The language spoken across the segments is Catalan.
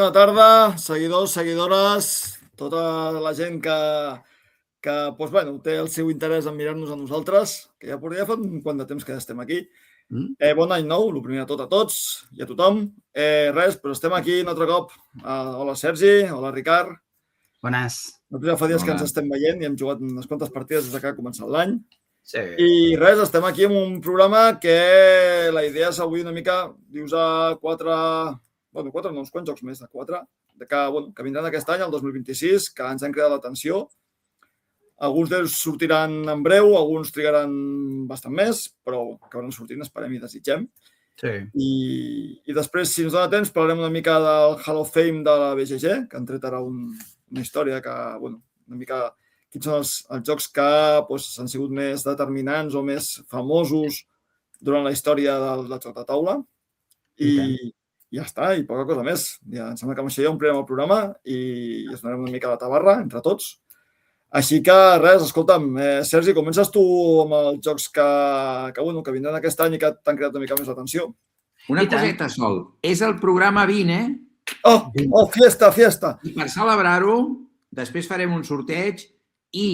bona tarda, seguidors, seguidores, tota la gent que doncs, bueno, té el seu interès en mirar-nos a nosaltres, que ja fa un quant de temps que estem aquí. Bon any nou, el primer de tot a tots i a tothom. Res, però estem aquí un altre cop. Hola Sergi, hola Ricard. Bones. Nosaltres ja fa dies que ens estem veient i hem jugat unes quantes partides des que ha començat l'any. Sí. I res, estem aquí amb un programa que la idea és avui una mica dius uns quants jocs més de 4, que vindran aquest any, el 2026, que ens han cridat l'atenció. Alguns d'ells sortiran en breu, alguns trigaran bastant més, però acabaran sortint, esperem i desitgem. Sí. I després, si ens dona temps, parlarem una mica del Hall of Fame de la BGG, que han tret ara una història que, una mica quins són els jocs que han sigut més determinants o més famosos durant la història del joc de taula. I ja està, i poca cosa més. Ja, em sembla que amb això ja omplirem el programa i es donarem una mica de tabarra entre tots. Així que res, escolta'm, Sergi, comences tu amb els jocs que vindran aquest any i que t'han creat una mica més l'atenció. Una coseta, Sol. És el programa 20, Oh, fiesta! I per celebrar-ho, després farem un sorteig i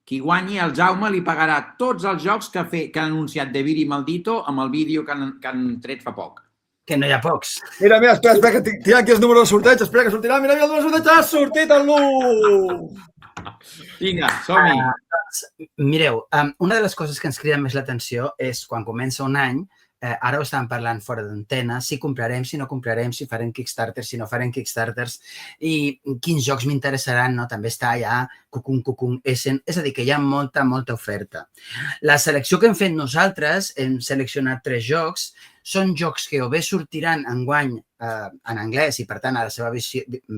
qui guanyi, el Jaume, li pagarà tots els jocs que han anunciat de Viri Maldito amb el vídeo que han tret fa poc. Que no hi ha pocs. Mira, espera, que tinc aquí els números de sorteig. Espera, que sortirà. Mira, el número de sorteig. Ha sortit el l'1! Vinga, som-hi. Mireu, una de les coses que ens crida més l'atenció és quan comença un any, ara ho estàvem parlant fora d'antena, si comprarem, si no comprarem, si farem Kickstarters, si no farem Kickstarters, i quins jocs m'interessaran, no? També està allà Cucum, Essen, és a dir, que hi ha molta oferta. La selecció que hem fet nosaltres, hem seleccionat 3 jocs, són jocs que o bé sortiran enguany en anglès i, per tant, a la seva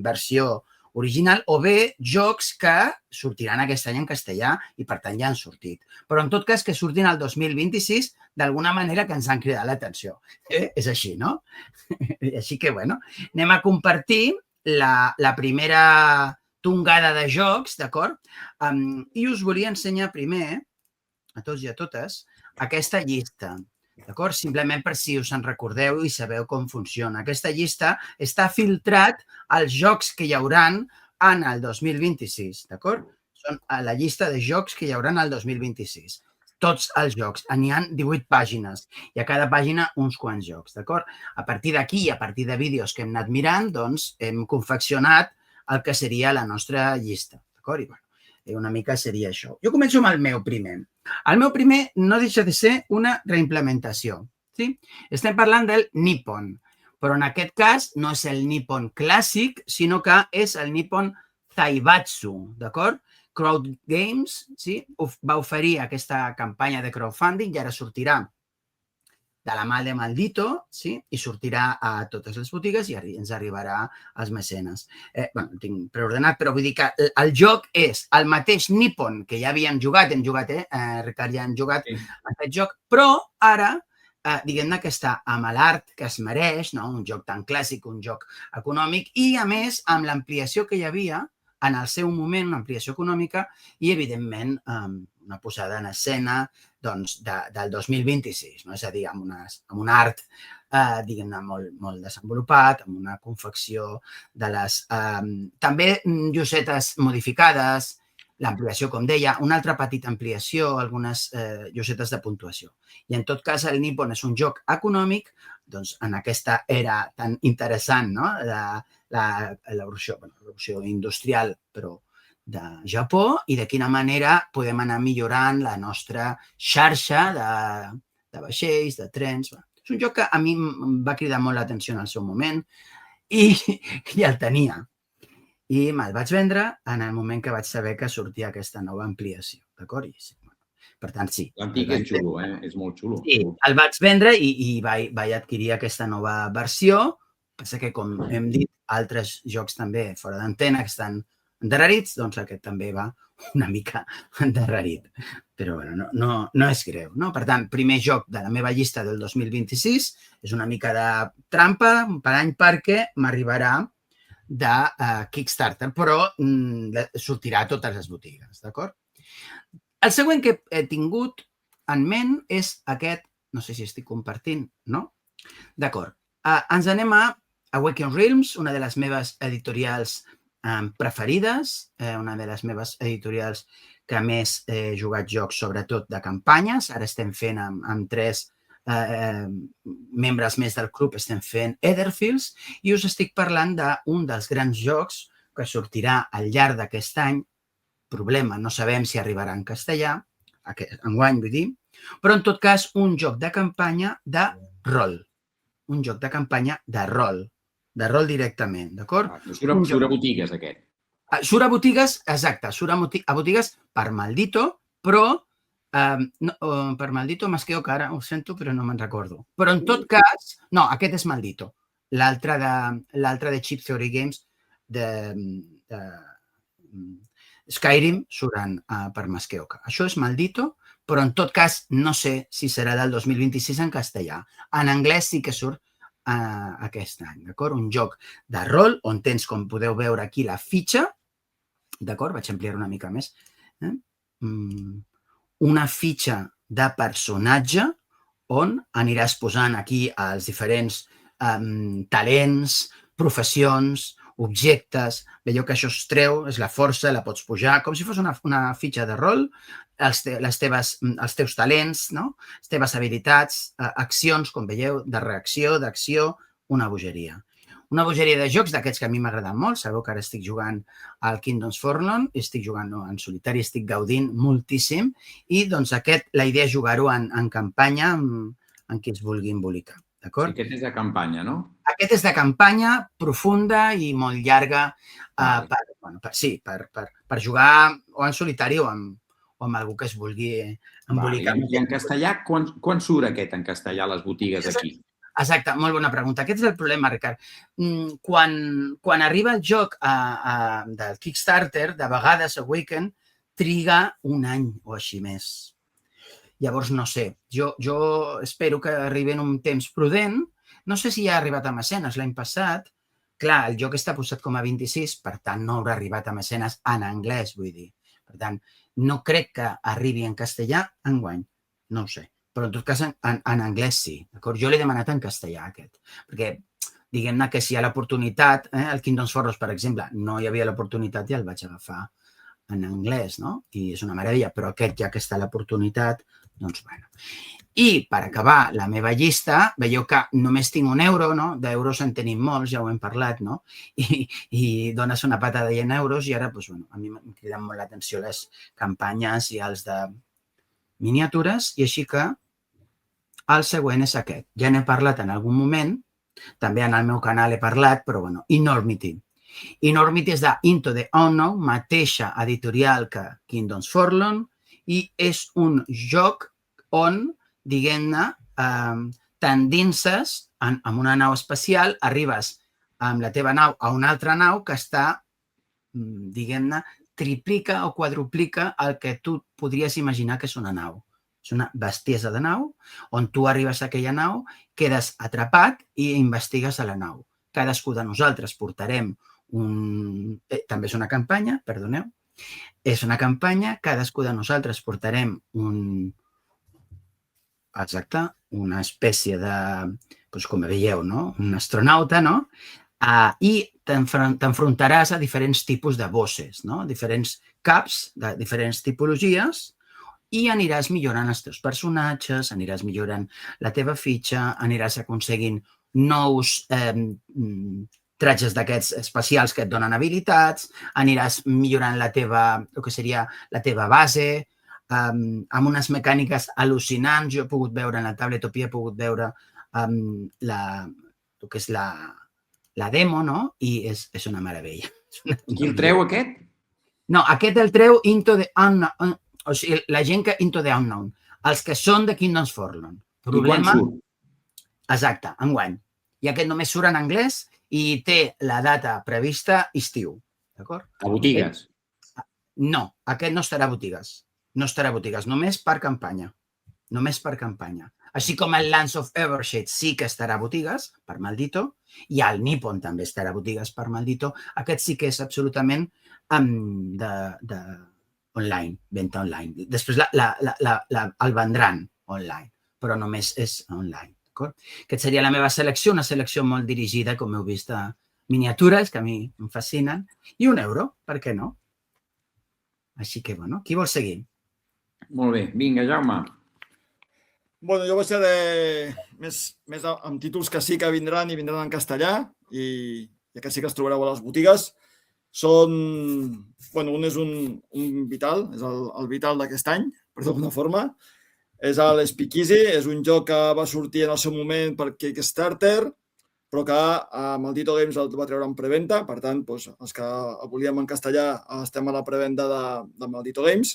versió original, o bé jocs que sortiran aquest any en castellà i, per tant, ja han sortit. Però, en tot cas, que surtin el 2026, d'alguna manera que ens han cridat l'atenció. És així, no? Així que, bueno, anem a compartir la primera tongada de jocs, d'acord? I us volia ensenyar primer, a tots i a totes, aquesta llista. D'acord? Simplement per si us en recordeu i sabeu com funciona. Aquesta llista està filtrat als jocs que hi hauran en el 2026, d'acord? Són la llista de jocs que hi hauran el 2026. Tots els jocs. N'hi ha 18 pàgines i a cada pàgina uns quants jocs, d'acord? A partir d'aquí i a partir de vídeos que hem anat mirant, doncs hem confeccionat el que seria la nostra llista, d'acord? I bueno, una mica seria això. Jo començo amb el meu primer. El meu primer no deixa de ser una reimplementació. Sí? Estem parlant del Nippon, però en aquest cas no és el Nippon clàssic, sinó que és el Nippon Zaibatsu, d'acord? Crowd Games va oferir aquesta campanya de crowdfunding i ara sortirà de la mà de Maldito i sortirà a totes les botigues i ens arribarà als mecenes. Bé, el tinc preordenat, però vull dir que el joc és el mateix Nippon que ja havíem jugat, Ricard ja hem jugat aquest joc, però ara diguem-ne que està amb l'art que es mereix, un joc tan clàssic, un joc econòmic i, a més, amb l'ampliació que hi havia en el seu moment, una ampliació econòmica i, evidentment, una posada en escena del 2026, és a dir, amb un art, diguem-ne, molt desenvolupat, amb una confecció de les... També llosetes modificades, l'ampliació, com deia, una altra petita ampliació, algunes llosetes de puntuació. I, en tot cas, el Nippon és un joc econòmic, doncs, en aquesta era tan interessant, no?, l'evolució industrial, però de Japó, i de quina manera podem anar millorant la nostra xarxa de vaixells, de trens. És un joc que a mi em va cridar molt l'atenció en el seu moment i ja el tenia. I me'l vaig vendre en el moment que vaig saber que sortia aquesta nova ampliació, d'acord? Per tant, sí. L'antic és xulo, és molt xulo. Sí, el vaig vendre i vaig adquirir aquesta nova versió. Passa que, com hem dit, altres jocs també fora d'antena que estan endarrerits, doncs aquest també va una mica endarrerit. Però bueno, no és greu. Per tant, primer joc de la meva llista del 2026 és una mica de trampa per any perquè m'arribarà de Kickstarter, però sortirà a totes les botigues, d'acord? El següent que he tingut en ment és aquest, no sé si estic compartint, no? D'acord. Ens anem a Awaken Realms, una de les meves editorials preferides, una de les meves editorials que més he jugat jocs, sobretot de campanyes. Ara estem fent amb 3 membres més del club, estem fent Etherfields, i us estic parlant d'un dels grans jocs que sortirà al llarg d'aquest any. Problema, no sabem si arribarà en castellà, enguany vull dir, però en tot cas un joc de campanya de rol. Un joc de campanya de rol directament, d'acord? Surt a botigues, aquest. Surt a botigues, exacte, surt a botigues per Maldito, però per Maldito Masqueo, que ara ho sento, però no me'n recordo. Però en tot cas, no, aquest és Maldito. L'altre de Chip Theory Games, de Skyrim, surten per Masqueoka. Això és Maldito, però en tot cas no sé si serà del 2026 en castellà. En anglès sí que surt aquest any, d'acord? Un joc de rol on tens, com podeu veure aquí, la fitxa, d'acord? Vaig ampliar una mica més. Una fitxa de personatge on aniràs posant aquí els diferents talents, professions, objectes. Veieu que això es treu, és la força, la pots pujar, com si fos una fitxa de rol, els teus talents, les teves habilitats, accions, com veieu, de reacció, d'acció, una bogeria. Una bogeria de jocs d'aquests que a mi m'agraden molt. Sabeu que ara estic jugant al Kingdoms Forlorn, estic jugant en solitari, estic gaudint moltíssim i doncs la idea és jugar-ho en campanya amb qui es vulgui embolicar. D'acord? Aquest és de campanya, no? Aquest és de campanya profunda i molt llarga per jugar o en solitari o amb algú que es vulgui embolicar. I en castellà, quan surt aquest en castellà a les botigues aquí? Exacte, molt bona pregunta. Aquest és el problema, Ricard. Quan arriba el joc del Kickstarter, de vegades Awaken triga un any o així més. Llavors, no sé, jo espero que arribi en un temps prudent. No sé si ja ha arribat a mecenes l'any passat. Clar, el joc està posat com a 26, per tant, no haurà arribat a mecenes en anglès, vull dir. Per tant, no crec que arribi en castellà enguany, no ho sé. Però en tot cas en anglès sí, d'acord? Jo l'he demanat en castellà aquest, perquè diguem-ne que si hi ha l'oportunitat, el Kingdoms Forlorn, per exemple, no hi havia l'oportunitat i el vaig agafar en anglès, no? I és una meravella, però aquest ja que està l'oportunitat, doncs bueno. I per acabar la meva llista, veieu que només tinc €1, no? D'euros en tenim molts, ja ho hem parlat, no? I dones una patada i en euros i ara, doncs, bueno, a mi em criden molt l'atenció les campanyes i els de miniatures i així que el següent és aquest. Ja n'he parlat en algun moment, també en el meu canal he parlat, però bueno, Enormity. Enormity és de Into the Unknown, mateixa editorial que Kingdoms Forlorn, i és un joc on, diguem-ne, t'endinses en una nau espacial, arribes amb la teva nau a una altra nau que està, diguem-ne, triplica o quadruplica el que tu podries imaginar que és una nau. És una bestiesa de nau, on tu arribes a aquella nau, quedes atrapat i investigues a la nau. Cadascú de nosaltres portarem també és una campanya, perdoneu, és una campanya, cadascú de nosaltres portarem una espècie de, doncs com veieu, un astronauta, no? I t'enfrontaràs a diferents tipus de bosses, diferents caps de diferents tipologies i aniràs millorant els teus personatges, aniràs millorant la teva fitxa, aniràs aconseguint nous tratges d'aquests especials que et donen habilitats, aniràs millorant el que seria la teva base, amb unes mecàniques al·lucinants. Jo he pogut veure en la Tabletopia, he pogut veure el que és la demo, no? I és una meravella. Qui el treu, aquest? No, aquest el treu Into the Unknown, o sigui, la gent que Into the Unknown, els que són de Kingdoms Forlorn. I quan surt? Exacte, enguany. I aquest només surt en anglès i té la data prevista estiu, d'acord? A botigues? No, aquest no estarà a botigues. No estarà a botigues, només per campanya. Només per campanya. Així com el Lands of Evershade sí que estarà a botigues, per Maldito, i el Nippon també estarà a botigues per Maldito. Aquest sí que és absolutament online, venda online. Després el vendran online, però només és online. Aquest seria la meva selecció, una selecció molt dirigida, com heu vist, a miniatures, que a mi em fascinen, i €1, per què no? Així que, bueno, qui vol seguir? Molt bé. Vinga, Jaume. Bueno, jo baixaré més amb títols que sí que vindran i vindran en castellà i que sí que els trobareu a les botigues. Són... Bueno, un és un Vital, és el Vital d'aquest any, per d'alguna forma. És l'Speakeasy, és un joc que va sortir en el seu moment per Kickstarter, però que Maldito Games el va treure en preventa. Per tant, doncs, els que el volíem en castellà estem a la preventa de Maldito Games.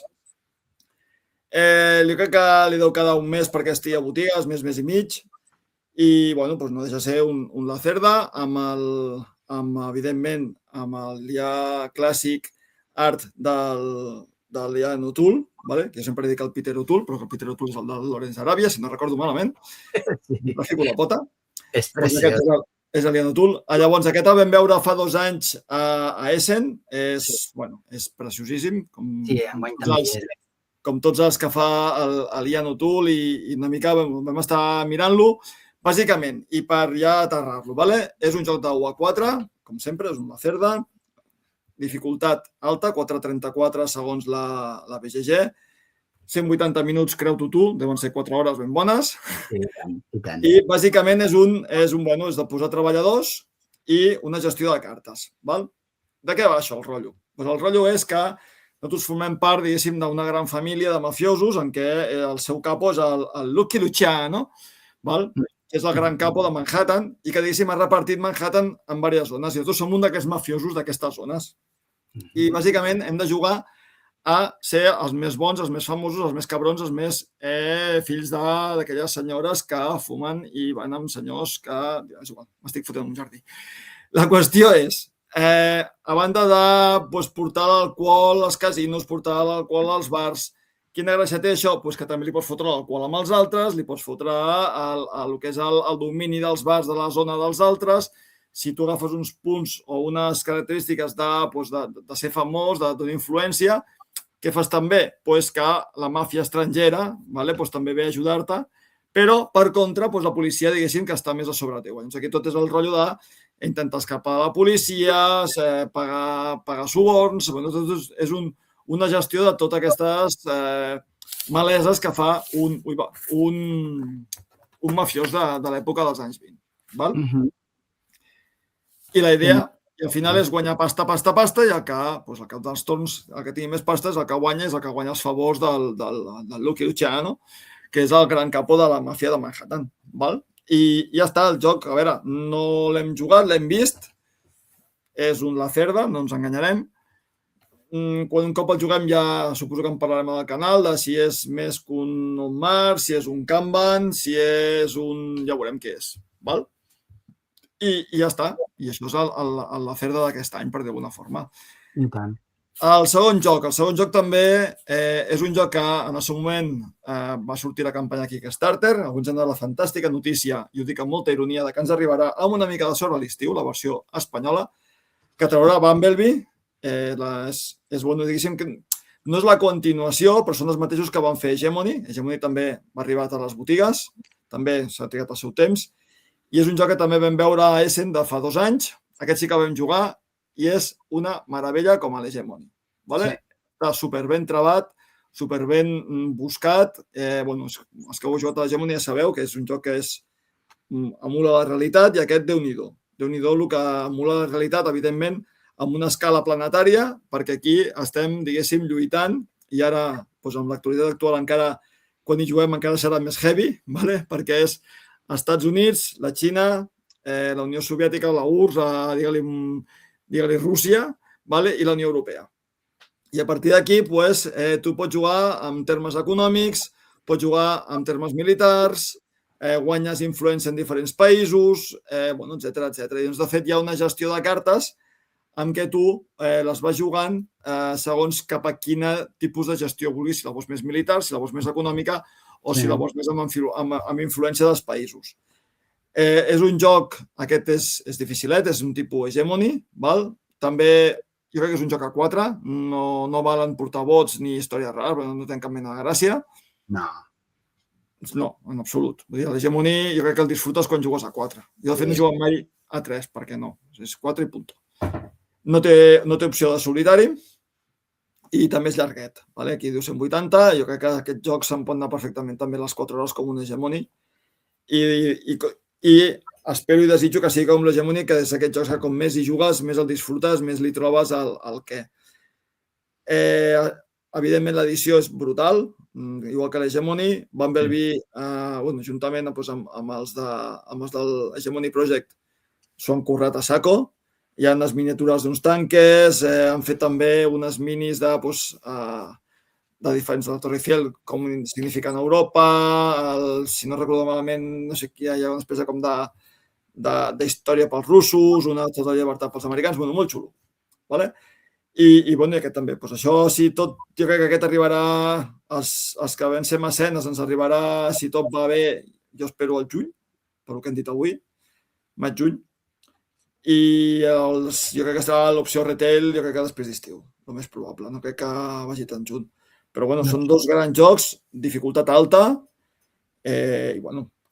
Jo crec que li deu quedar un mes perquè estigui a botigues, mes i mig. I, bueno, doncs no deixa de ser un Lacerda evidentment, amb el ja clàssic art del Ian O'Toole, que jo sempre dic el Peter O'Toole, però que el Peter O'Toole és el de Lawrence Arabia, si no recordo malament. La fico la pota. És preciós. És el Ian O'Toole. Llavors, aquest el vam veure fa 2 anys a Essen. És preciosíssim. Sí, enguany també és. Com tots els que fa l'Ian O'Toole i una mica vam estar mirant-lo, bàsicament, i per ja aterrar-lo. És un joc de 1 a 4, com sempre, és un Lacerda, dificultat alta, 4.34 segons la BGG, 180 minuts, creu-t'ho tu, deuen ser 4 hores ben bones. I tant. I bàsicament és de posar treballadors i una gestió de cartes. De què va això, el rotllo? El rotllo és que nosaltres formem part, diguéssim, d'una gran família de mafiosos en què el seu capo és el Lucky Luciano, que és el gran capo de Manhattan i que, diguéssim, ha repartit Manhattan en diverses zones. I nosaltres som un d'aquests mafiosos d'aquestes zones. I, bàsicament, hem de jugar a ser els més bons, els més famosos, els més cabrons, els més fills d'aquelles senyores que fumen i van amb senyors que... És igual, m'estic fotent un jardí. La qüestió és, a banda de portar l'alcohol als casinos, portar l'alcohol als bars, quina gràcia té això? Que també li pots fotre l'alcohol amb els altres, li pots fotre el que és el domini dels bars de la zona dels altres. Si tu agafes uns punts o unes característiques de ser famós, de tenir influència, què fas també? Que la màfia estrangera també ve a ajudar-te, però, per contra, la policia, diguéssim, que està més a sobre teu. Aquí tot és el rotllo d'intentar escapar de la policia, pagar suborns... És una gestió de totes aquestes maleses que fa un mafiós de l'època dels anys 20. I la idea, al final, és guanyar pasta, i el cap dels torns, el que tingui més pasta, és el que guanya els favors del Lucky Luciano, que és el gran capo de la màfia de Manhattan. I ja està, el joc, a veure, no l'hem jugat, l'hem vist, és un Lacerda, no ens enganyarem. Quan un cop el juguem ja suposo que en parlarem al canal de si és més que un On-Mars, si és un Kanban, si és un... ja veurem què és. I ja està. I això és el Lacerda d'aquest any, per dir d'alguna forma. I tant. El segon joc també és un joc que en el seu moment va sortir la campanya Kickstarter. Alguns han de la fantàstica notícia, i ho dic amb molta ironia, que ens arribarà amb una mica de sort a l'estiu, la versió espanyola, que traurà Bumblebee. És bo, diguéssim, que no és la continuació, però són els mateixos que van fer Hegemony. Hegemony també va arribar a les botigues, també s'ha trigat el seu temps, i és un joc que també vam veure a Essen de fa 2 anys. Aquest sí que vam jugar i és una meravella com a l'Hegemony. Està superben trebat, superben buscat. Els que heu jugat a l'Hegemony ja sabeu que és un joc que emula la realitat, i aquest, Déu-n'hi-do. Déu-n'hi-do el que emula la realitat, evidentment, amb una escala planetària, perquè aquí estem, diguéssim, lluitant, i ara, amb l'actualitat actual, encara, quan hi juguem, encara serà més heavy, perquè és els Estats Units, la Xina, la Unió Soviètica, la URSS, digue-li Rússia, i la Unió Europea. I a partir d'aquí, tu pots jugar en termes econòmics, pots jugar en termes militars, guanyes influència en diferents països, etcètera. I, de fet, hi ha una gestió de cartes en què tu les vas jugant segons cap a quin tipus de gestió vulguis, si la vols més militar, si la vols més econòmica o si la vols més amb influència dels països. És un joc, aquest és dificilet, és un tipus Hegemony, també jo crec que és un joc a 4, no valen portar vots ni històries rares, perquè no tenen cap mena de gràcia. No. No, en absolut. Vull dir, l'Hegemony jo crec que el disfrutes quan jugues a 4. Jo, de fet, no he jugat mai a 3, perquè no. És 4 i punt. No té opció de solitari i també és llarguet. Vale? Aquí diu 180. Jo crec que aquest joc se'n pot anar perfectament també les 4 hores com un Hegemony. I espero i desitjo que sigui com l'Hegemony, que és aquests jocs que com més hi jugues, més el disfrutes, més li trobes el què. Evidentment, l'edició és brutal, igual que l'Hegemony. Bumblebee, juntament amb els de l'Hegemony Project, s'ho han currat a saco. Hi ha unes miniatures d'uns tanques, han fet també unes minis de diferents de la Torre Eiffel, com significa en Europa, si no recordo malament, no sé qui hi ha una espècie com d'història pels russos, una altra de llibertat pels americans, molt xulo. Vale? I aquest també. Això, si tot, jo crec que aquest arribarà, els que vam ser mecenes, ens arribarà, si tot va bé, jo espero al juny, per el que hem dit avui, maig-juny, i jo crec que estarà l'opció retail, jo crec que després d'estiu, el més probable, no crec que vagi tan junt. Però són dos grans jocs, dificultat alta, i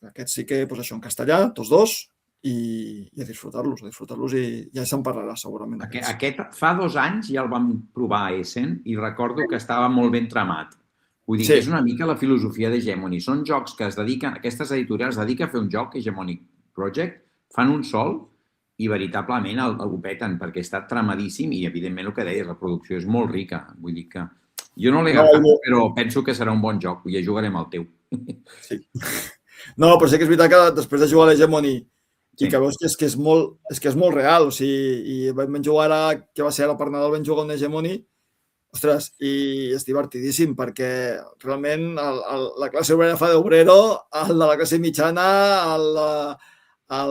aquests sí que, això en castellà, tots dos, i a disfrutar-los i ja se'n parlarà segurament. Aquest fa 2 anys ja el vam provar a Essen i recordo que estava molt ben tramat. Vull dir que és una mica la filosofia d'Hegemony. Són jocs que es dediquen, aquestes editorials es dediquen a fer un joc, Hegemony Project, fan un sol i veritablement el peten perquè està tramadíssim i evidentment el que deies, la producció és molt rica. Vull dir que jo no l'he agafat, però penso que serà un bon joc. Ja jugarem el teu. Sí. No, però sí que és veritat que després de jugar a l'Hegemony i que veus que és molt real. O sigui, i vam jugar ara, que va ser ara per Nadal, vam jugar un Hegemony, ostres, i és divertidísim perquè realment la classe obrera fa d'obrero, el de la classe mitjana, el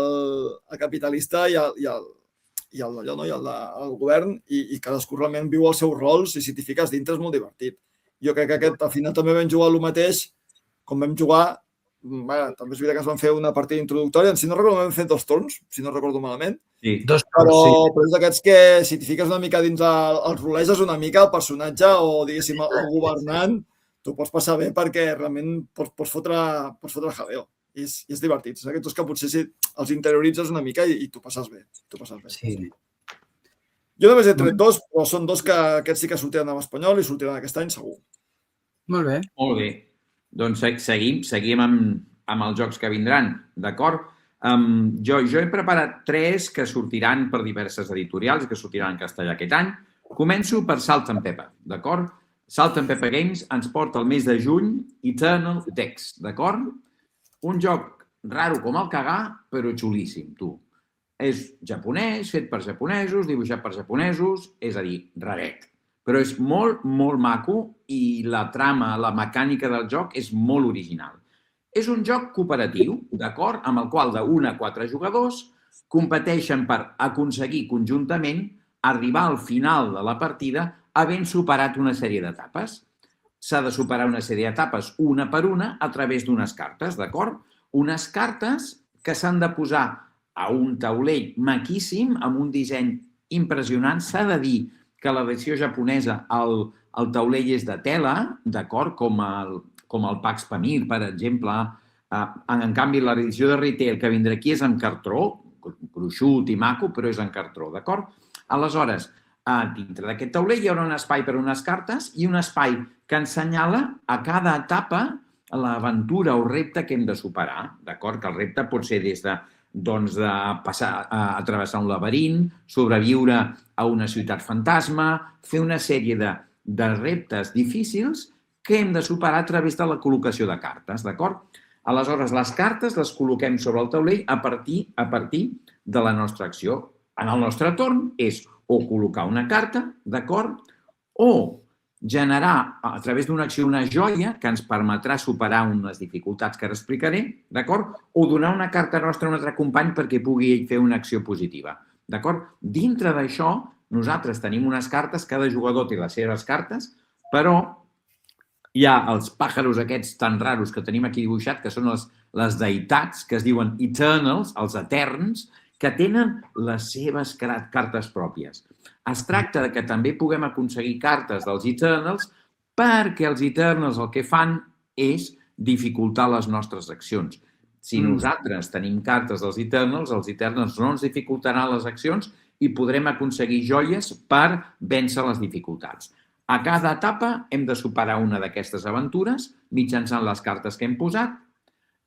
capitalista i el govern, i cadascú realment viu els seus rols i si t'hi fiques dintre és molt divertit. Jo crec que al final també vam jugar el mateix, com vam jugar, també és veritat que ens van fer una partida introductòria, si no recordo vam fer 2 torns, si no recordo malament, però és d'aquests que si t'hi fiques una mica dins els roleges una mica el personatge o diguéssim el governant, t'ho pots passar bé perquè realment pots fotre jaleo. I és divertit. És aquests que potser si els interioritzes una mica i t'ho passes bé. Sí. Jo només he tret 2, però són 2 que aquests sí que sortiran en espanyol i sortiran aquest any segur. Molt bé. Molt bé. Doncs seguim amb els jocs que vindran, d'acord? Jo he preparat 3 que sortiran per diverses editorials i que sortiran en castellà aquest any. Començo per Salt and Pepper, d'acord? Salt and Pepper Games ens porta el mes de juny Eternal Decks, d'acord? Un joc raro com el cagar, però xulíssim, tu. És japonès, fet per japonesos, dibuixat per japonesos, és a dir, raret. Però és molt, molt maco i la trama, la mecànica del joc és molt original. És un joc cooperatiu, d'acord, amb el qual d'1 a 4 jugadors competeixen per aconseguir conjuntament arribar al final de la partida havent superat una sèrie d'etapes. S'ha de superar una sèrie d'etapes una per una a través d'unes cartes, d'acord? Unes cartes que s'han de posar a un taulell maquíssim, amb un disseny impressionant. S'ha de dir que l'edició japonesa, el taulell és de tela, d'acord? Com el Pax Pamir, per exemple. En canvi, l'edició de retail que vindrà aquí és en cartró, gruixut i maco, però és en cartró, d'acord? Aleshores, dintre d'aquest taulell hi haurà un espai per a unes cartes i un espai que ensenyala a cada etapa l'aventura o repte que hem de superar, d'acord? Que el repte pot ser des de passar a travessar un laberint, sobreviure a una ciutat fantasma, fer una sèrie de reptes difícils que hem de superar a través de la col·locació de cartes, d'acord? Aleshores, les cartes les col·loquem sobre el taulell a partir de la nostra acció. En el nostre torn és o col·locar una carta, d'acord? O generar a través d'una acció una joia que ens permetrà superar unes dificultats que ara explicaré, d'acord? O donar una carta nostra a un altre company perquè pugui ell fer una acció positiva, d'acord? Dintre d'això, nosaltres tenim unes cartes, cada jugador té les seves cartes, però hi ha els pàjaros aquests tan raros que tenim aquí dibuixat, que són les deïtats, que es diuen Eternals, els eterns, que tenen les seves cartes pròpies. Es tracta que també puguem aconseguir cartes dels Eternals perquè els Eternals el que fan és dificultar les nostres accions. Si nosaltres tenim cartes dels Eternals, els Eternals no ens dificultaran les accions i podrem aconseguir joies per vèncer les dificultats. A cada etapa hem de superar una d'aquestes aventures mitjançant les cartes que hem posat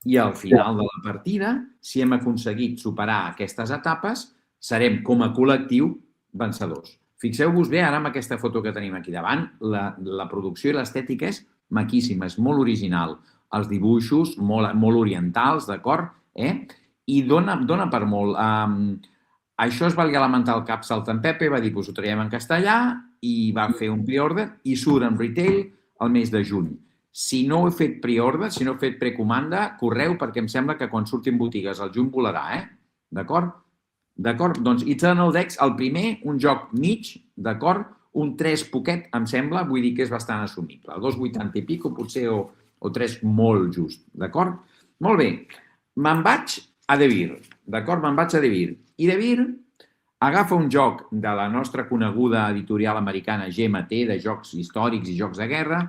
i al final de la partida, si hem aconseguit superar aquestes etapes, serem com a col·lectiu vencedors. Fixeu-vos bé ara amb aquesta foto que tenim aquí davant, la producció i l'estètica és maquíssima, és molt original. Els dibuixos molt orientals, d'acord? I dona per molt. Això es va lamentar al cap Salt en Pepe, va dir, ho traiem en castellà i va fer un pre-order i surt en retail el mes de juny. Si no he fet pre-order, si no he fet precomanda, correu perquè em sembla que quan surtin botigues el juny volarà, d'acord? D'acord? Doncs Eternal Decks, el primer, un joc mig, d'acord? Un 3 poquet, em sembla, vull dir que és bastant assumible. 2,80 i pico, potser, o 3 molt just, d'acord? Molt bé. Me'n vaig a De Beer, d'acord? Me'n vaig a De Beer. I De Beer agafa un joc de la nostra coneguda editorial americana GMT, de jocs històrics i jocs de guerra,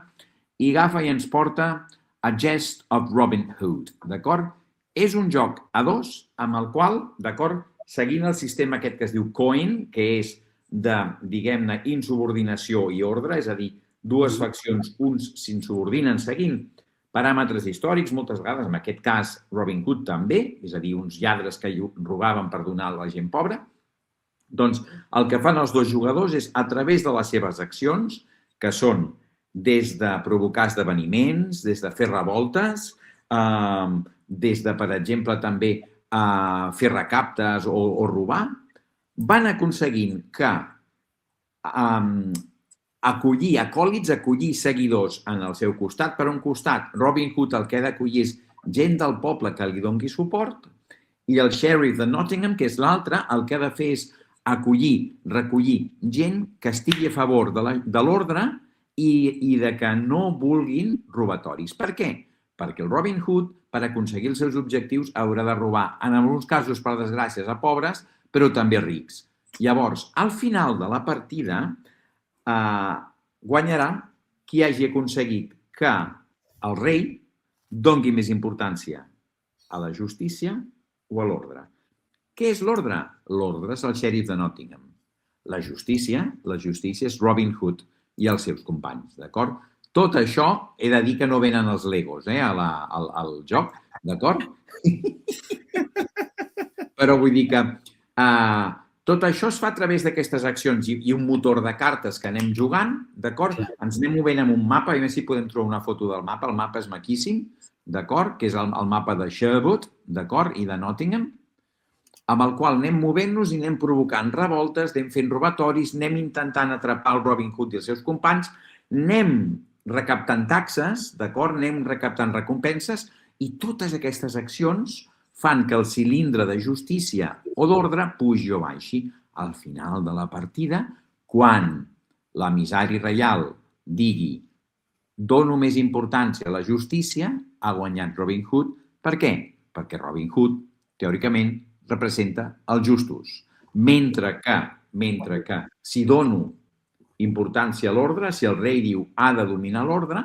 i agafa i ens porta A Jest of Robin Hood, d'acord? És un joc a 2 amb el qual, d'acord, seguint el sistema aquest que es diu Coin, que és de, diguem-ne, insubordinació i ordre, és a dir, dues faccions, uns s'insubordinen seguint paràmetres històrics, moltes vegades, en aquest cas Robin Hood també, és a dir, uns lladres que robaven per donar a la gent pobra. Doncs el que fan els dos jugadors és, a través de les seves accions, que són des de provocar esdeveniments, des de fer revoltes, des de, per exemple, també fer recaptes o robar, van aconseguint que acollir acòlits, acollir seguidors en el seu costat. Per un costat, Robin Hood el que ha d'acollir és gent del poble que li doni suport i el Sheriff de Nottingham, que és l'altre, el que ha de fer és recollir gent que estigui a favor de l'ordre i de que no vulguin robatoris. Per què? Perquè el Robin Hood, per aconseguir els seus objectius, haurà de robar, en alguns casos, per desgràcies, a pobres, però també a rics. Llavors, al final de la partida, guanyarà qui hagi aconseguit que el rei doni més importància a la justícia o a l'ordre. Què és l'ordre? L'ordre és el Sheriff de Nottingham. La justícia és Robin Hood i els seus companys, d'acord? Tot això he de dir que no venen els Legos al joc, d'acord? Però vull dir que tot això es fa a través d'aquestes accions i un motor de cartes que anem jugant, d'acord? Ens anem movent amb un mapa, a veure si podem trobar una foto del mapa. El mapa és maquíssim, d'acord? Que és el mapa de Sherwood, d'acord? I de Nottingham, amb el qual anem movent-nos i anem provocant revoltes, anem fent robatoris, anem intentant atrapar el Robin Hood i els seus companys, anem recaptant taxes, d'acord? Anem recaptant recompenses i totes aquestes accions fan que el cilindre de justícia o d'ordre pugi o baixi. Al final de la partida, quan l'emissari reial digui dono més importància a la justícia, ha guanyat Robin Hood. Per què? Perquè Robin Hood, teòricament, representa els justos. Mentre que si dono importància a l'ordre, si el rei diu ha de dominar l'ordre,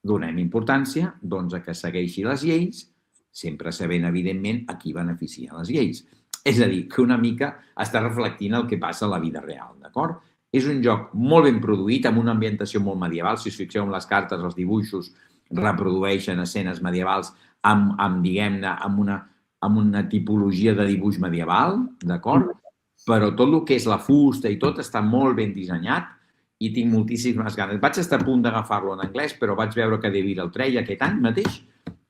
donem importància doncs, a que segueixi les lleis, sempre sabent, evidentment, a qui beneficien les lleis. És a dir, que una mica està reflectint el que passa a la vida real, d'acord? És un joc molt ben produït, amb una ambientació molt medieval. Si us fixeu en les cartes, els dibuixos reprodueixen escenes medievals diguem-ne, amb una tipologia de dibuix medieval, d'acord? Però tot el que és la fusta i tot està molt ben dissenyat i tinc moltíssimes ganes. Vaig estar a punt d'agafar-lo en anglès, però vaig veure que De Beer el treia aquest any mateix,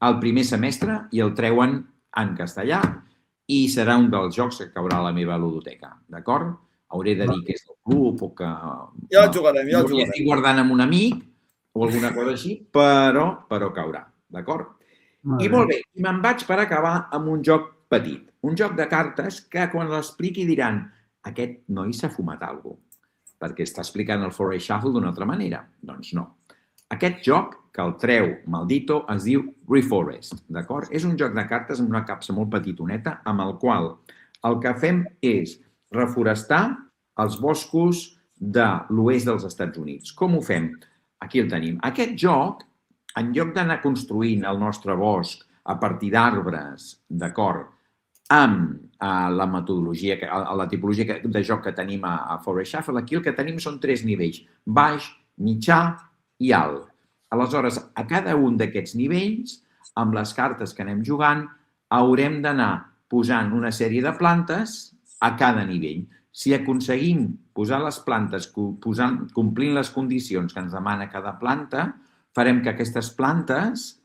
al primer semestre, i el treuen en castellà i serà un dels jocs que caurà a la meva ludoteca, d'acord? Hauré de dir que és del club o que... Ja el jugarem, ja el jugarem. Estic guardant amb un amic o alguna cosa així, però caurà, d'acord? I molt bé, i me'n vaig per acabar amb un joc petit, un joc de cartes que quan l'expliqui diran aquest noi s'ha fumat alguna cosa, perquè està explicant el Forest Shuffle d'una altra manera. Doncs no. Aquest joc, que el treu Maldito, es diu Reforest, d'acord? És un joc de cartes amb una capsa molt petitoneta, amb el qual el que fem és reforestar els boscos de l'oest dels Estats Units. Com ho fem? Aquí el tenim. Aquest joc en lloc d'anar construint el nostre bosc a partir d'arbres, d'acord, amb la metodologia, la tipologia de joc que tenim a Forest Shuffle, aquí el que tenim són 3 nivells, baix, mitjà i alt. Aleshores, a cada un d'aquests nivells, amb les cartes que anem jugant, haurem d'anar posant una sèrie de plantes a cada nivell. Si aconseguim posar les plantes complint les condicions que ens demana cada planta, farem que aquestes plantes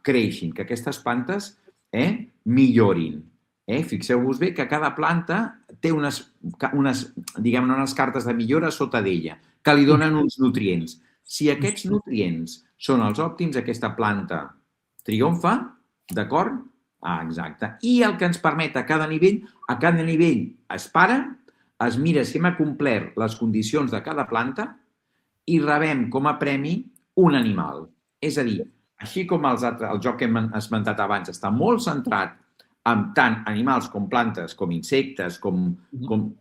creixin, que aquestes plantes millorin. Fixeu-vos bé que cada planta té unes cartes de millora sota d'ella, que li donen uns nutrients. Si aquests nutrients són els òptims, aquesta planta triomfa, d'acord? Exacte. I el que ens permet a cada nivell es para, es mira si hem complert les condicions de cada planta i rebem com a premi un animal. És a dir, així com el joc que hem esmentat abans està molt centrat en tant animals com plantes, com insectes, com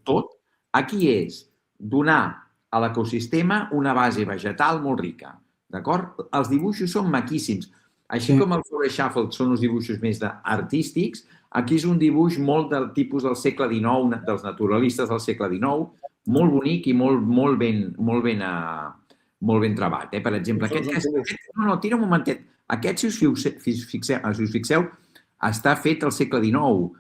tot, aquí és donar a l'ecosistema una base vegetal molt rica. D'acord? Els dibuixos són maquíssims. Així com el Forest Shuffle són uns dibuixos més artístics, aquí és un dibuix molt del tipus del segle XIX, dels naturalistes del segle XIX, molt bonic i molt ben trebat. Per exemple, tira un momentet. Aquest, si us fixeu, està fet al segle XIX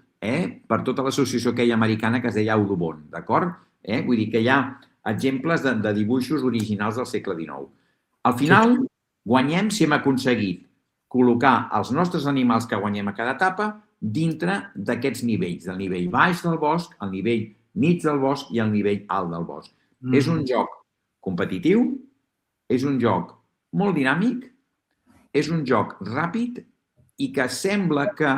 per tota l'associació aquella americana que es deia Audubon, d'acord? Vull dir que hi ha exemples de dibuixos originals del segle XIX. Al final, guanyem si hem aconseguit col·locar els nostres animals que guanyem a cada etapa dintre d'aquests nivells, del nivell baix del bosc, el nivell mig del bosc i el nivell alt del bosc. És un joc competitiu, és un joc molt dinàmic, és un joc ràpid i que sembla que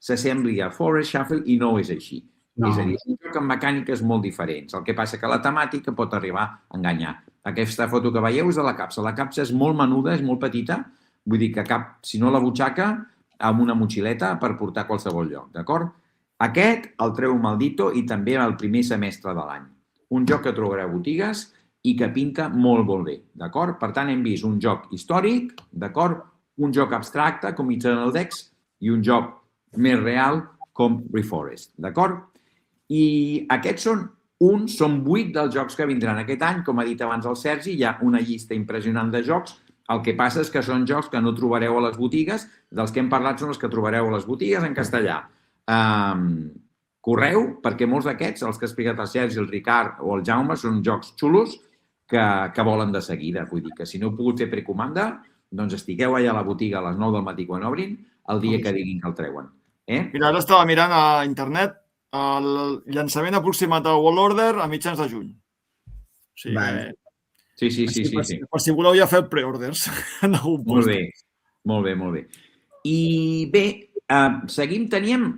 s'assembli a Forest Shuffle i no és així. És a dir, és un joc amb mecàniques molt diferents. El que passa que la temàtica pot arribar a enganyar. Aquesta foto que veieu és de la capsa. La capsa és molt menuda, és molt petita, vull dir que cap, si no la butxaca, amb una motxileta per portar a qualsevol lloc, d'acord? Aquest el treu Maldito i també el primer semestre de l'any. Un joc que trobareu a botigues i que pinta molt bé, d'acord? Per tant, hem vist un joc històric, d'acord? Un joc abstracte, com Eternal Decks, i un joc més real, com Reforest, d'acord? I aquests són 8 dels jocs que vindran aquest any. Com ha dit abans el Sergi, hi ha una llista impressionant de jocs. El que passa és que són jocs que no trobareu a les botigues, dels que hem parlat són els que trobareu a les botigues en castellà. Correu, perquè molts d'aquests, els que ha explicat el Sergi, el Ricard o el Jaume, són jocs xulos que volen de seguida. Vull dir que si no heu pogut fer precomanda, doncs estigueu allà a la botiga a les 9 del matí quan obrin, el dia que diguin que el treuen. Mira, ara estava mirant a internet el llançament aproximat del World Order a mitjans de juny. Sí. Per si voleu ja fer preorders en algun post. Molt bé. I bé, seguim, teníem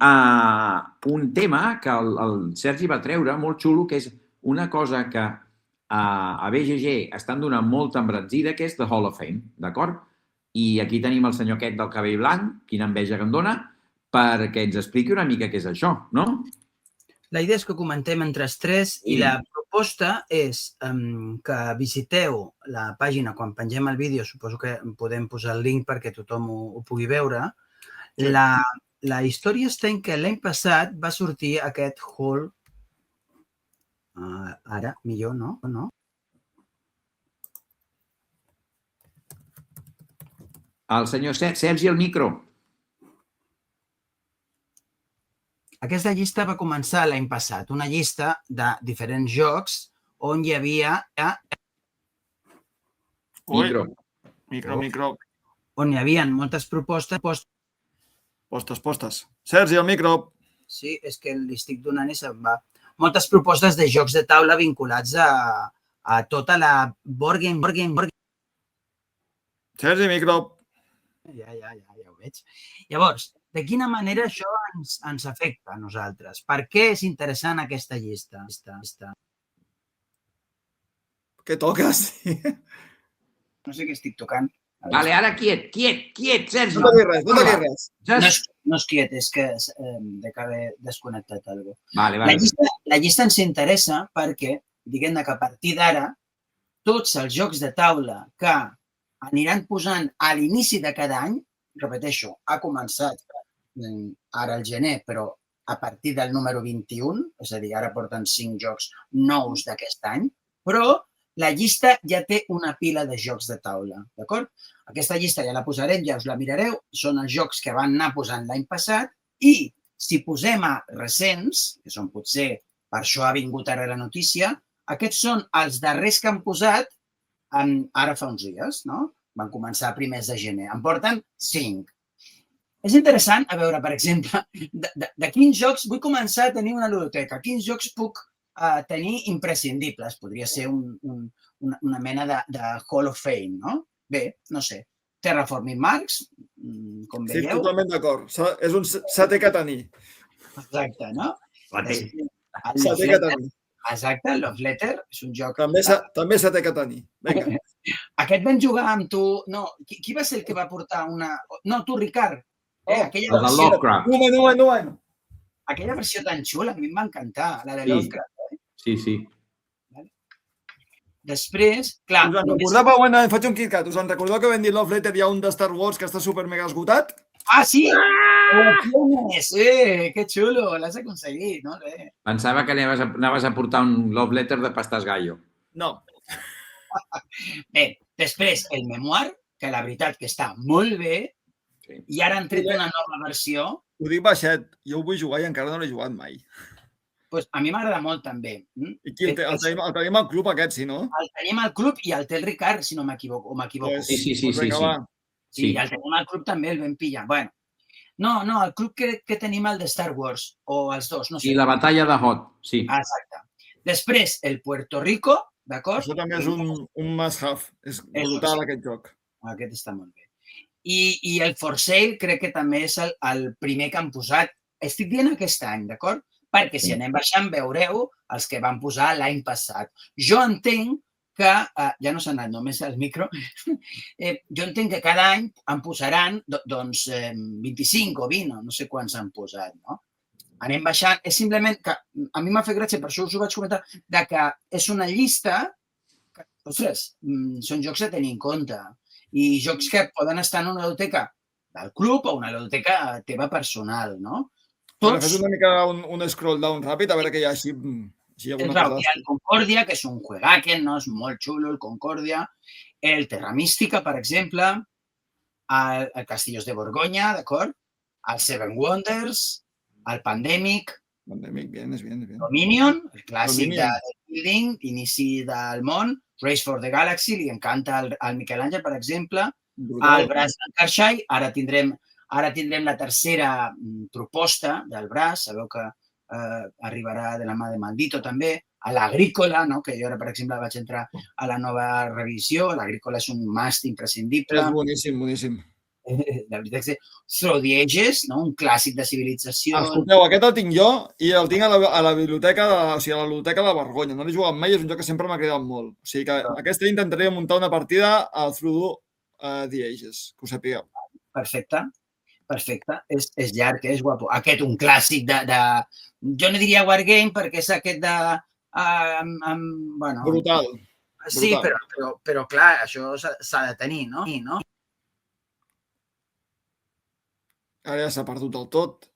un tema que el Sergi va treure molt xulo, que és una cosa que a BGG estan donant molta embranzida, que és The Hall of Fame, d'acord? I aquí tenim el senyor aquest del cabell blanc, quina enveja que em dona, perquè ens expliqui una mica què és això, no? La idea és que comentem entre els tres i la proposta és que visiteu la pàgina quan pengem el vídeo, suposo que podem posar el link perquè tothom ho pugui veure. La història està en que l'any passat va sortir aquest Hall, ara millor, no? El senyor Sergi, el micro. Aquesta llista va començar l'any passat, una llista de diferents jocs on hi havia... Micro. On hi havia moltes propostes. Postes. Sergi, el micro. Sí, és que li estic donant i se'n va. Moltes propostes de jocs de taula vinculats a tota la board game. Sergi, micro. Ja ho veig. Llavors, de quina manera això ens afecta a nosaltres? Per què és interessant aquesta llista? Què toques? No sé què estic tocant. Vale, ara quiet, Sergi. No toquis res. No és quiet, és que dec haver desconnectat alguna cosa. Vale. La llista ens interessa perquè, diguem-ne que a partir d'ara, tots els jocs de taula que aniran posant a l'inici de cada any, repeteixo, ha començat ara al gener, però a partir del número 21, és a dir, ara porten 5 jocs nous d'aquest any, però la llista ja té una pila de jocs de taula, d'acord? Aquesta llista ja la posarem, ja us la mirareu, són els jocs que van anar posant l'any passat i si posem a recents, que són potser, per això ha vingut ara la notícia, aquests són els darrers que han posat ara fa uns dies, no? Van començar a primers de gener. En porten 5. És interessant a veure, per exemple, de quins jocs vull començar a tenir una ludoteca, quins jocs puc tenir imprescindibles. Podria ser una mena de Hall of Fame, no? Bé, no sé. Terraforming Mars, com veieu. Estic totalment d'acord. És un s'ha que tenir. Exacte, no? S'ha que tenir. Exacte, el Love Letter és un joc... També s'ha que tenir. Vinga. Aquest vam jugar amb tu... No, qui va ser el que va portar una... No, tu, Ricard. Aquella de Lovecraft. Un moment. Aquella versió tan xula, a mi em va encantar, la de Lovecraft. Sí. Després, clar... Us en recordeu, bueno, em faig un KitKat, us en recordeu que vam dir Love Letter hi ha un de Star Wars que està super mega esgotat? Ah, sí! Que xulo, l'has aconseguit, no? Pensava que anaves a portar un Love Letter de pastes gallo. No. Bé, després el Memoir, que la veritat que està molt bé, i ara han tret una nova versió. Ho dic baixet, jo ho vull jugar i encara no l'he jugat mai. Pues a mi m'agrada molt també. I el tenim al club aquest, sí, no? El tenim al club i el té el Ricard, si no m'equivoco. Sí. Sí, el tenim al club també, el vam pillar. Bueno, no, el club que tenim el de Star Wars, o els dos, no sé. I la batalla de Hot, sí. Exacte. Després, el Puerto Rico, d'acord? Això també és un must-have. És brutal, aquest joc. Aquest està molt bé. I el For Sale crec que també és el primer que han posat. Estic dient aquest any, d'acord? Perquè si anem baixant veureu els que van posar l'any passat. Jo entenc que, ja no s'ha anat només al micro, jo entenc que cada any en posaran 25 o 20, no sé quants han posat, no? Anem baixant, és simplement que a mi m'ha fet gràcia, per això us ho vaig comentar, que és una llista que, ostres, són jocs a tenir en compte i jocs que poden estar en una ludoteca del club o una ludoteca teva personal, no? Fes una mica un scroll down ràpid, a veure què hi ha així. Hi ha el Concòrdia, que és un juegaken, no? És molt xulo el Concòrdia. El Terra Mística, per exemple. El Castillos de Borgonya, d'acord? El Seven Wonders. El Pandemic. Bien. Dominion, el clàssic de Building, inici del món. Race for the Galaxy, li encanta al Miquel Àngel, per exemple. El Braç del Carxai, ara tindrem la tercera proposta del Braç, sabeu que arribarà de la mà de Maldito també, a l'Agrícola, que jo ara, per exemple, vaig entrar a la nova revisió, l'Agrícola és un must imprescindible. És boníssim. La veritat és que Through the Ages, un clàssic de civilització. Escolteu, aquest el tinc jo i el tinc a la biblioteca, o sigui, a la biblioteca de la Vergonya. No l'he jugat mai, és un joc que sempre m'ha cridat molt. O sigui que aquest any intentaré muntar una partida al Through the Ages, que ho sapigueu. Perfecte. És llarg, és guapo. Aquest, un clàssic de... Jo no diria Wargame perquè és aquest de... Brutal. Sí, però clar, això s'ha de tenir, no? Ara ja s'ha perdut del tot.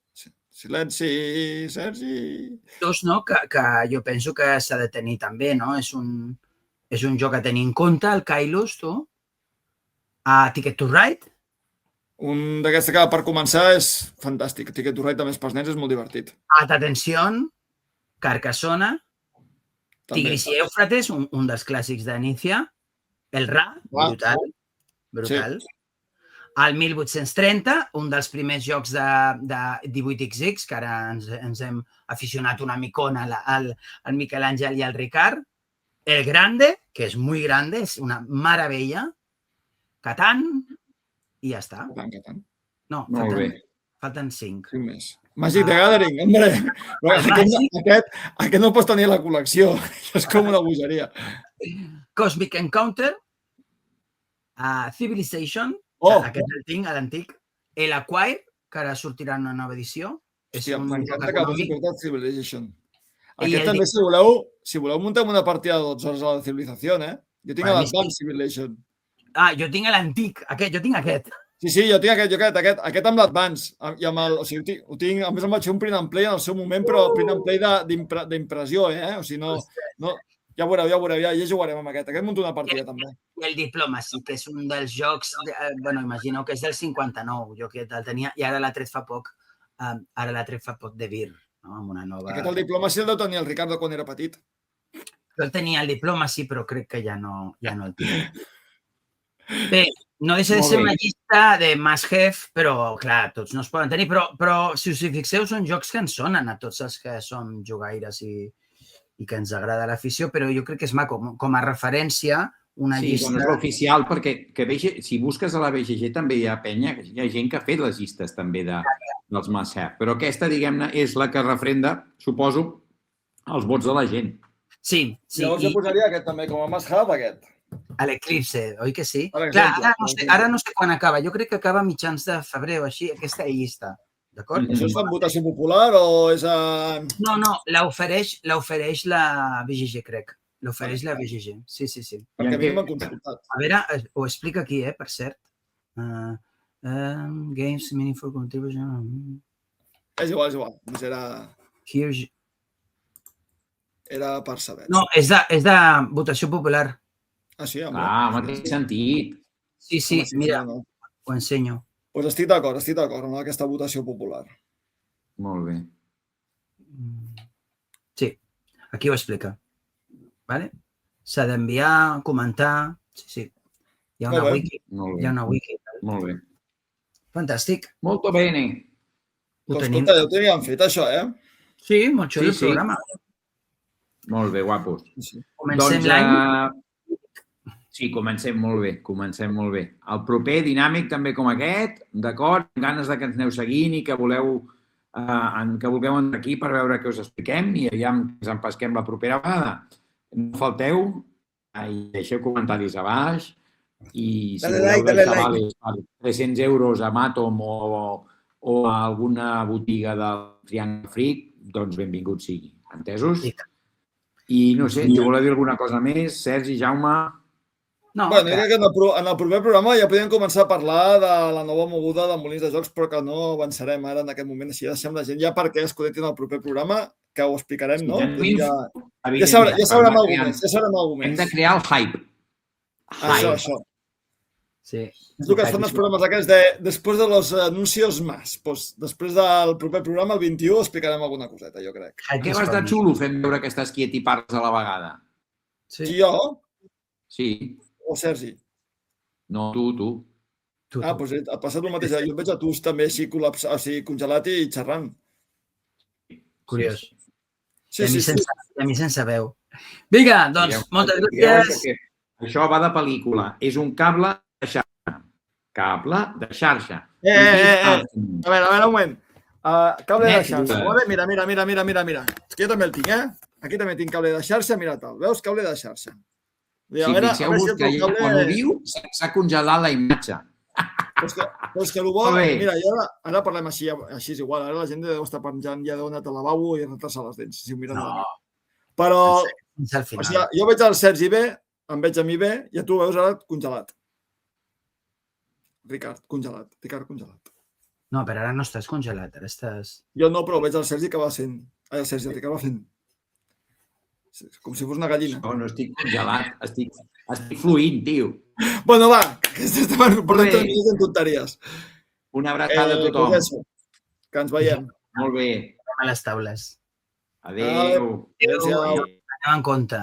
Silenci, Sergi. Dos, no? Que jo penso que s'ha de tenir també, no? És un joc a tenir en compte, el Kailus, tu? Ticket to Ride? Un d'aquests que per començar és fantàstic. Ticket to Ride també pels nens és molt divertit. Atención, Carcassona, Tigris i Éufrates, un dels clàssics d'Inicia, el Ra, brutal. Sí. El 1830, un dels primers jocs de 18XX, que ara ens hem aficionat una micona al Miquel Àngel i al Ricard. El Grande, que és muy grande, és una meravella. Catan, i ja està. Catan. No, falten 5. 5 més. Magic the Gathering, hombre. Aquest no el pots tenir a la col·lecció. És com una bogeria. Cosmic Encounter, Civilization, aquest el tinc, l'antic. El Acquire, que ara sortirà una nova edició. M'encanta que hagis portat Civilization. Aquest també, si voleu muntar una partida de 12 hores a la Civilization, jo tinc l'Advanced Civilization. jo tinc l'antic, jo tinc aquest. Sí, jo tinc aquest amb l'Advance. O sigui, ho tinc, a més em vaig fer un print and play en el seu moment, però print and play d'impressió, O sigui, no, ja veureu, ja jugarem amb aquest. Aquest munto una partida, també. I el Diplomacy, que és un dels jocs, bueno, imagino que és del 59, jo que el tenia, i ara l'ha tret fa poc de Vir, no? Amb una nova... Aquest el Diplomacy el deu tenir el Ricardo quan era petit. Jo el tenia el Diplomacy, però crec que ja no el tinc. Bé, no deixa de ser una llista de must-have, però, clar, tots no es poden tenir, però si us hi fixeu, són jocs que ens sonen a tots els que som jugaires i que ens agrada l'afició, però jo crec que és maco, com a referència, una llista... Sí, no és l'oficial, perquè si busques a la BGG també hi ha penya, hi ha gent que ha fet les llistes també dels must-have, però aquesta, diguem-ne, és la que refrenda, suposo, els vots de la gent. Sí. Llavors jo posaria aquest també com a must-have, aquest. A l'Eclipse, oi que sí? Clar, ara no sé quan acaba. Jo crec que acaba a mitjans de febrer o així, aquesta llista. D'acord? Això està en votació popular o és a... No, l'ofereix la BGG, crec. L'ofereix la BGG, sí. Perquè a mi m'han consultat. A veure, ho explica aquí, per cert. Games Meaningful Contribution... És igual. Era per saber. No, és de votació popular. Ah, sí? Mateix sentit. Sí, mira, ho ensenyo. Doncs estic d'acord amb aquesta votació popular. Molt bé. Sí, aquí ho explica. Vale? S'ha d'enviar, comentar... Sí. Hi ha una wiki. Molt bé. Fantàstic. Molto bene. Escolta, ja ho teníem fet, això, Sí, molt xulo el programa. Molt bé, guapos. Comencem l'any. Sí, comencem molt bé. El proper dinàmic també com aquest, d'acord, amb ganes que ens aneu seguint i que vulgueu entrar aquí per veure què us expliquem i aviam que ens empesquem la propera vegada. No falteu i deixeu comentaris a baix i si voleu deixar vales per 300 euros a Matom o a alguna botiga del Triangle Freak, doncs benvingut sigui. Entesos? I no sé, si voleu dir alguna cosa més, Sergi, Jaume... Bueno, jo crec que en el proper programa ja podríem començar a parlar de la nova moguda de Molins de Jocs, però que no avançarem ara en aquest moment, així deixem la gent ja perquè es connectin al proper programa, que ho explicarem, no? Ja sabrem alguna més. Hem de crear el hype. Això. Sí. És el que es fan els programes aquests després de los anuncios más. Després del proper programa, el 21, explicarem alguna coseta, jo crec. Què va estar xulo fent veure que estàs quiet i parles a la vegada? Sí, jo? Sí. O Sergi? No, tu. Doncs ha passat el mateix. Jo et veig a tu també així congelat i xerrant. Curiós. Sí. I a mi sense veu. Vinga, doncs, moltes gràcies. Això va de pel·lícula. És un cable de xarxa. Cable de xarxa. A veure, un moment. Cable de xarxa. Mira. És que jo també el tinc, Aquí també tinc cable de xarxa, mira tal. Veus? Cable de xarxa. Si fixeu-vos que quan ho diu s'ha congelat la imatge. Però és que el bo... Mira, ara parlem així és igual. Ara la gent deu estar penjant, ja deu anar al lavabo i rentar-se les dents. Però jo veig el Sergi bé, em veig a mi bé i a tu veus ara congelat. Ricard congelat. No, però ara no estàs congelat, ara estàs... Jo no, però veig el Sergi que va fent. El Ricard va fent. Com si fos una gallina. No estic congelat, estic fluint, tio. Bueno, va, que estem portant tot en tonteries. Una abraçada a tothom. Que ens veiem. Molt bé. A les taules. Adéu. Anem en compte.